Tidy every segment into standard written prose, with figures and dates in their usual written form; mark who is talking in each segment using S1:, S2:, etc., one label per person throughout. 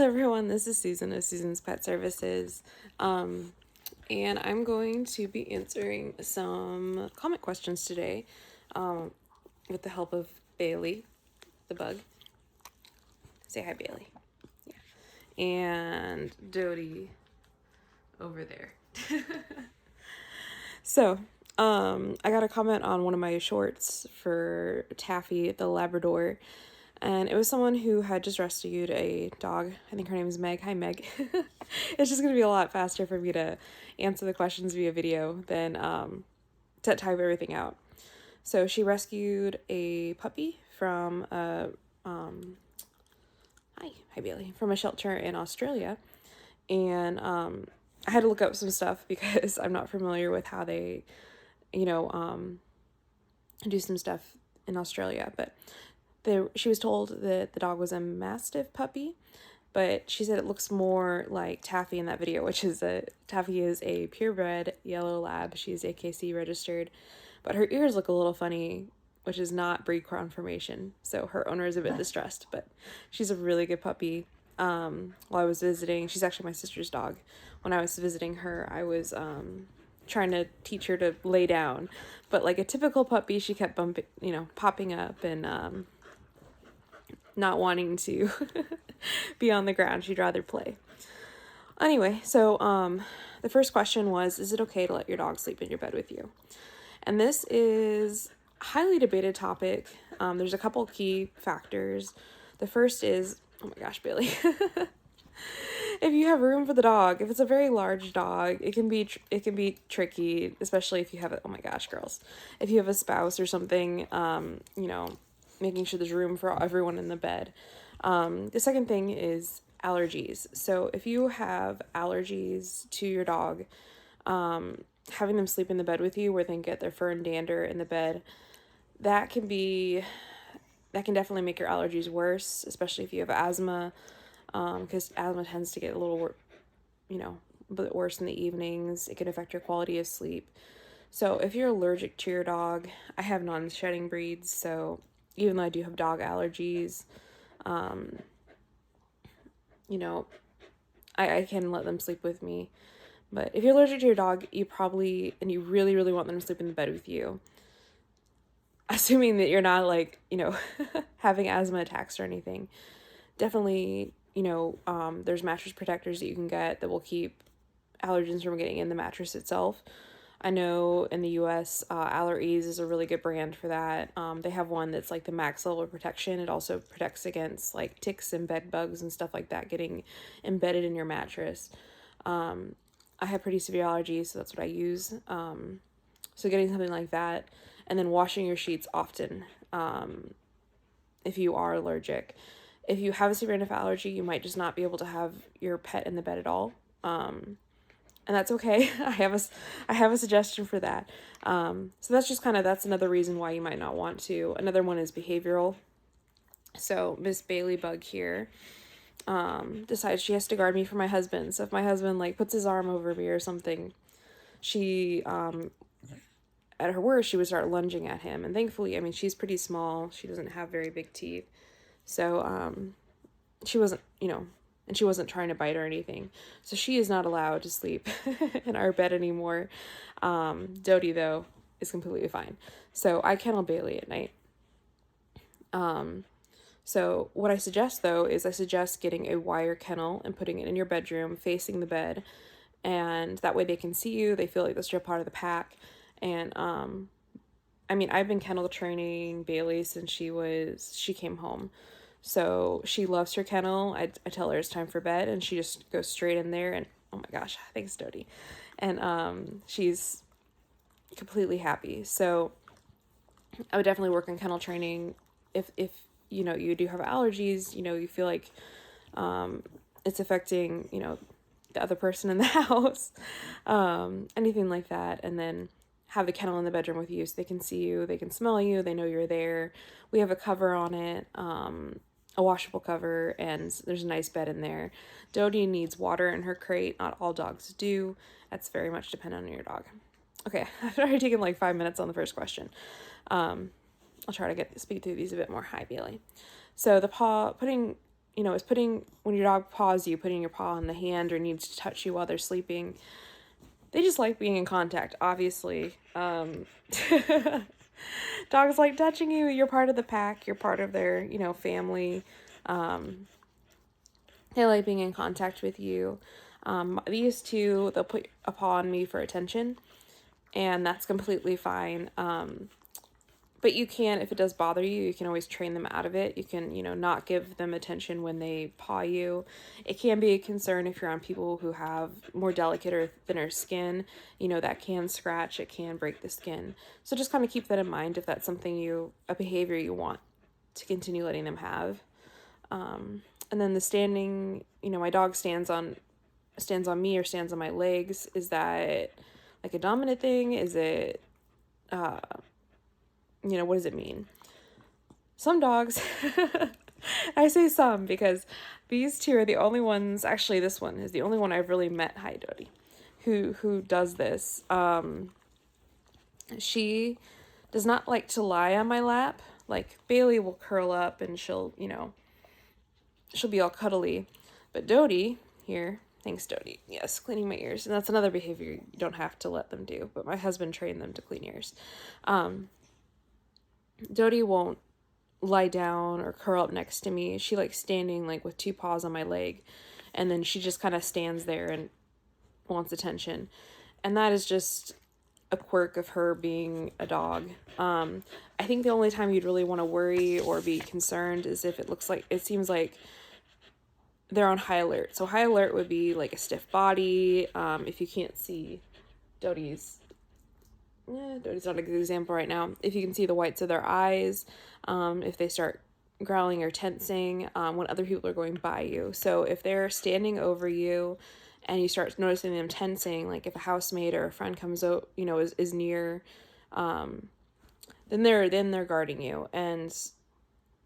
S1: Hello everyone, this is Susan of Susan's Pet Services, and I'm going to be answering some comment questions today with the help of Bailey, the bug. Say hi, Bailey. Yeah. And Dodie over there. So, I got a comment on one of my shorts for Taffy, the Labrador. And it was someone who had just rescued a dog. I think her name is Meg. Hi, Meg. It's just going to be a lot faster for me to answer the questions via video than to type everything out. So she rescued a puppy from hi Bailey, from a shelter in Australia. And I had to look up some stuff because I'm not familiar with how they, do some stuff in Australia. But she was told that the dog was a Mastiff puppy, but she said it looks more like Taffy in that video, Taffy is a purebred yellow lab. She's AKC registered, but her ears look a little funny, which is not breed confirmation. So her owner is a bit distressed, but she's a really good puppy. While I was visiting, she's actually my sister's dog. When I was visiting her, I was trying to teach her to lay down, but like a typical puppy, she kept popping up and not wanting to be on the ground. She'd rather play. Anyway, so the first question was, is it okay to let your dog sleep in your bed with you? And this is a highly debated topic. There's a couple key factors. The first is, oh my gosh, Bailey. If you have room for the dog, if it's a very large dog, it can be tricky, especially if you have oh my gosh, girls, if you have a spouse or something, making sure there's room for everyone in the bed. The second thing is allergies. So if you have allergies to your dog, having them sleep in the bed with you where they can get their fur and dander in the bed, that can definitely make your allergies worse, especially if you have asthma, because asthma tends to get a little, a bit worse in the evenings. It can affect your quality of sleep. So if you're allergic to your dog, I have non-shedding breeds, so even though I do have dog allergies, I can let them sleep with me. But if you're allergic to your dog, you really, really want them to sleep in the bed with you, assuming that you're not having asthma attacks or anything. Definitely, there's mattress protectors that you can get that will keep allergens from getting in the mattress itself. I know in the US, AllerEase is a really good brand for that. They have one that's like the max level of protection. It also protects against like ticks and bed bugs and stuff like that getting embedded in your mattress. I have pretty severe allergies, so that's what I use. So getting something like that, and then washing your sheets often if you are allergic. If you have a severe enough allergy, you might just not be able to have your pet in the bed at all. And that's okay. I have a suggestion for that. So that's another reason why you might not want to. Another one is behavioral. So Miss Bailey Bug here decides she has to guard me from my husband. So if my husband puts his arm over me or something, she at her worst she would start lunging at him. And thankfully, she's pretty small. She doesn't have very big teeth. So she wasn't, and she wasn't trying to bite or anything. So she is not allowed to sleep in our bed anymore. Dodie, though, is completely fine. So I kennel Bailey at night. So what I suggest, though, is getting a wire kennel and putting it in your bedroom facing the bed. And that way they can see you. They feel like that's your part of the pack. And, I've been kennel training Bailey since she came home. So she loves her kennel. I tell her it's time for bed, and she just goes straight in there, and oh my gosh, thanks, Dodie. And she's completely happy. So I would definitely work on kennel training if you do have allergies, you feel like it's affecting, the other person in the house, anything like that. And then have the kennel in the bedroom with you so they can see you, they can smell you, they know you're there. We have a cover on it, a washable cover, and there's a nice bed in there. Dodie needs water in her crate. Not all dogs do. That's very much dependent on your dog. Okay, I've already taken 5 minutes on the first question. I'll try to speed through these a bit more. Hi, Bailey. So putting is putting, when your dog paws you, putting your paw on the hand or needs to touch you while they're sleeping, they just like being in contact, obviously. Dogs like touching you. You're part of the pack. You're part of their, family. They like being in contact with you. These two, they'll put a paw on me for attention, and that's completely fine. But you can, if it does bother you, you can always train them out of it. You can, not give them attention when they paw you. It can be a concern if you're on people who have more delicate or thinner skin, that can scratch, it can break the skin. So just kind of keep that in mind if that's something a behavior you want to continue letting them have. And then the standing, my dog stands on me or stands on my legs. Is that like a dominant thing? Is it, what does it mean? Some dogs, I say some because these two are the only ones, actually this one is the only one I've really met, hi Dodie, who does this. She does not like to lie on my lap. Like Bailey will curl up and she'll be all cuddly. But Dodie here, thanks Dodie, yes, cleaning my ears. And that's another behavior you don't have to let them do, but my husband trained them to clean ears. Dodie won't lie down or curl up next to me. She likes standing like with two paws on my leg, and then she just kind of stands there and wants attention. And that is just a quirk of her being a dog. I think the only time you'd really want to worry or be concerned is if it seems like they're on high alert. So high alert would be like a stiff body. If you can't see Dodie's not a good example right now. If you can see the whites of their eyes, if they start growling or tensing, when other people are going by you. So if they're standing over you and you start noticing them tensing, like if a housemate or a friend comes out, is near, then they're guarding you. And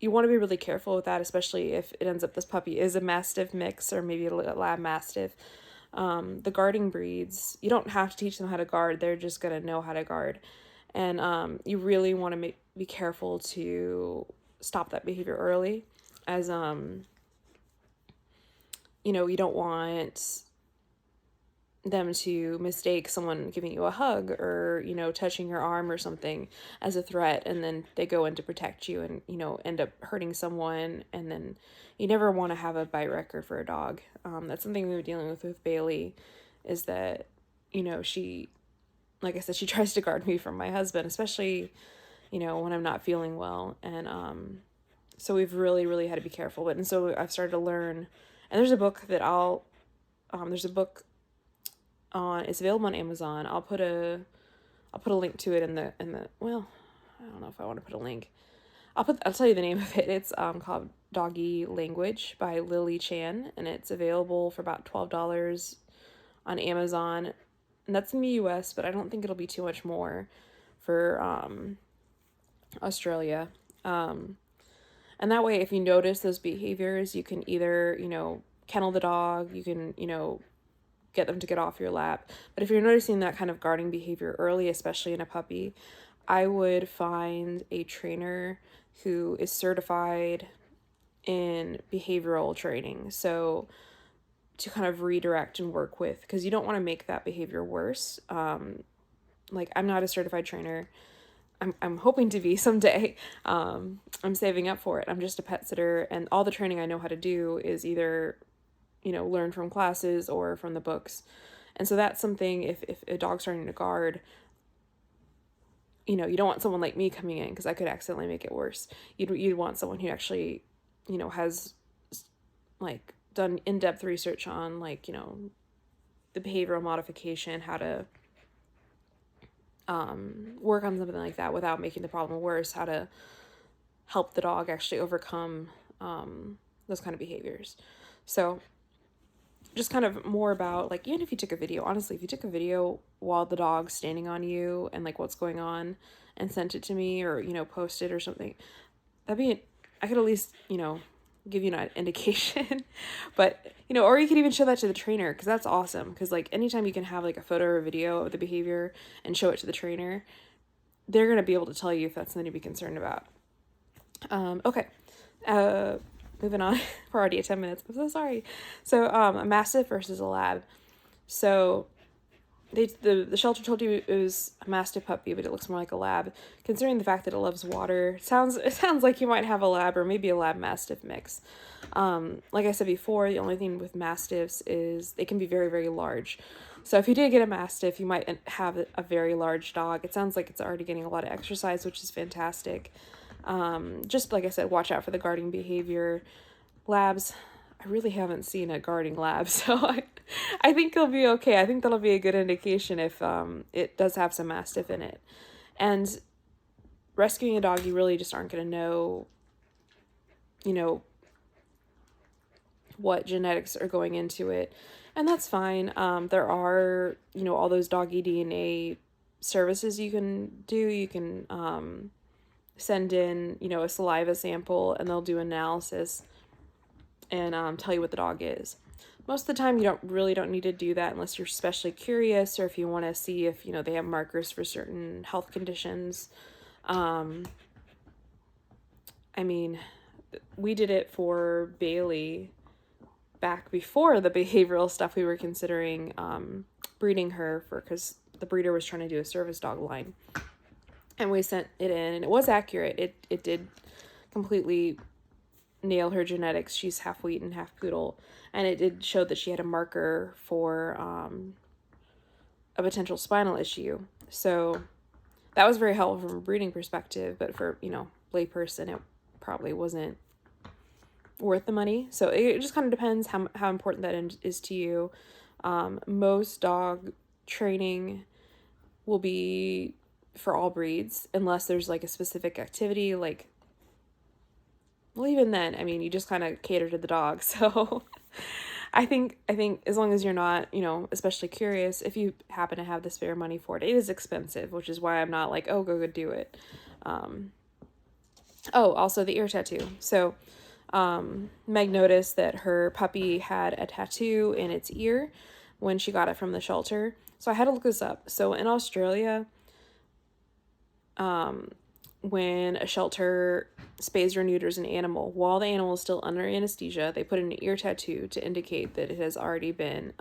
S1: you want to be really careful with that, especially if it ends up this puppy is a Mastiff mix or maybe a Lab Mastiff. The guarding breeds, you don't have to teach them how to guard. They're just going to know how to guard. And you really want to be careful to stop that behavior early, as, you don't want them to mistake someone giving you a hug or, touching your arm or something as a threat, and then they go in to protect you and, end up hurting someone. And then you never want to have a bite record for a dog. That's something we were dealing with Bailey, is that, she, like I said, she tries to guard me from my husband, especially, when I'm not feeling well. And so we've really, really had to be careful. And so I've started to learn, and there's a book that it's available on Amazon. I'll put a link to it in the well, I don't know if I want to put a link. I'll tell you the name of it. It's called Doggy Language by Lily Chan, and it's available for about $12 on Amazon. And that's in the US, but I don't think it'll be too much more for Australia. And that way, if you notice those behaviors, you can either, kennel the dog, you can, get them to get off your lap. But if you're noticing that kind of guarding behavior early, especially in a puppy, I would find a trainer who is certified in behavioral training. So to kind of redirect and work with, because you don't want to make that behavior worse. Like I'm not a certified trainer. I'm hoping to be someday. I'm saving up for it. I'm just a pet sitter, and all the training I know how to do is either learn from classes or from the books. And so that's something, if a dog's starting to guard, you don't want someone like me coming in, because I could accidentally make it worse. You'd want someone who actually, has like done in-depth research on like, the behavioral modification, how to work on something like that without making the problem worse, how to help the dog actually overcome those kind of behaviors. So just kind of more about, like, even if you took a video, honestly, if you took a video while the dog's standing on you and like what's going on and sent it to me, or, post it or something, I could at least, give you an indication. But, or you could even show that to the trainer, because that's awesome. Because like anytime you can have like a photo or a video of the behavior and show it to the trainer, they're going to be able to tell you if that's something to be concerned about. Okay. moving on. We're already at 10 minutes. I'm so sorry. So, a Mastiff versus a Lab. So, the shelter told you it was a Mastiff puppy, but it looks more like a Lab. Considering the fact that it loves water, it sounds like you might have a Lab or maybe a Lab Mastiff mix. Like I said before, the only thing with Mastiffs is they can be very, very large. So if you did get a Mastiff, you might have a very large dog. It sounds like it's already getting a lot of exercise, which is fantastic. Just like I said, watch out for the guarding behavior. Labs, I really haven't seen a guarding lab, so I think it'll be okay. I think that'll be a good indication if it does have some Mastiff in it. And rescuing a dog, you really just aren't going to know, what genetics are going into it. And that's fine. There are, all those doggy DNA services you can do. You can send in, a saliva sample, and they'll do analysis and tell you what the dog is. Most of the time, you don't need to do that unless you're especially curious, or if you want to see if, they have markers for certain health conditions. I mean, we did it for Bailey back before the behavioral stuff. We were considering breeding her because the breeder was trying to do a service dog line. And we sent it in, and it was accurate. It did completely nail her genetics. She's half Wheaten, half Poodle. And it did show that she had a marker for a potential spinal issue. So that was very helpful from a breeding perspective, but for, layperson, it probably wasn't worth the money. So it just kind of depends how important that is to you. Most dog training will be for all breeds, unless there's like a specific activity, like, well, even then, I mean, you just kind of cater to the dog. So I think as long as you're not, especially curious, if you happen to have the spare money for it, it is expensive, which is why I'm not like, oh, go do it. Also the ear tattoo. So Meg noticed that her puppy had a tattoo in its ear when she got it from the shelter. So I had to look this up. So in Australia, when a shelter spays or neuters an animal, while the animal is still under anesthesia, they put in an ear tattoo to indicate that it has already been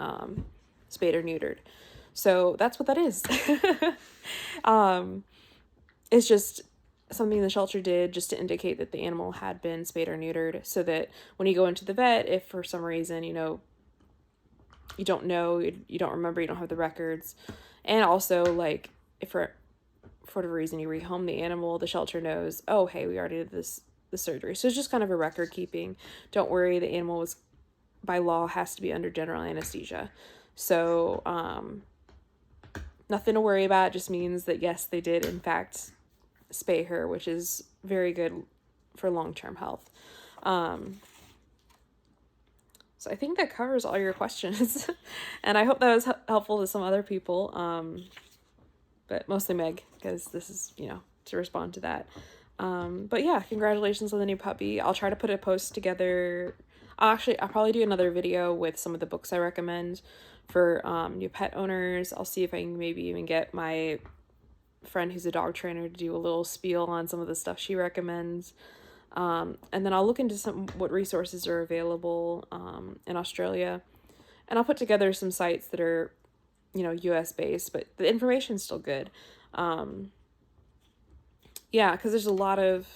S1: spayed or neutered. So that's what that is. It's just something the shelter did just to indicate that the animal had been spayed or neutered, so that when you go into the vet, if for some reason, you don't know, you don't remember, you don't have the records, and also, like, if for whatever reason you rehome the animal, the shelter knows, oh, hey, we already did the surgery. So it's just kind of a record keeping. Don't worry, the animal was, by law, has to be under general anesthesia. So nothing to worry about. It just means that, yes, they did, in fact, spay her, which is very good for long-term health. So I think that covers all your questions. And I hope that was helpful to some other people. But mostly Meg, because this is, to respond to that. But yeah, congratulations on the new puppy. I'll try to put a post together. I'll probably do another video with some of the books I recommend for new pet owners. I'll see if I can maybe even get my friend who's a dog trainer to do a little spiel on some of the stuff she recommends. And then I'll look into what resources are available in Australia. And I'll put together some sites that are, US based, but the information's still good. Yeah, because there's a lot of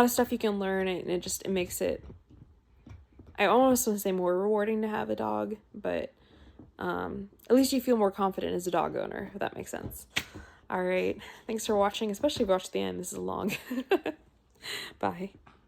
S1: stuff you can learn, and it makes it, I almost want to say, more rewarding to have a dog, but at least you feel more confident as a dog owner, if that makes sense. All right, thanks for watching, especially if you watched the end. This is long. Bye.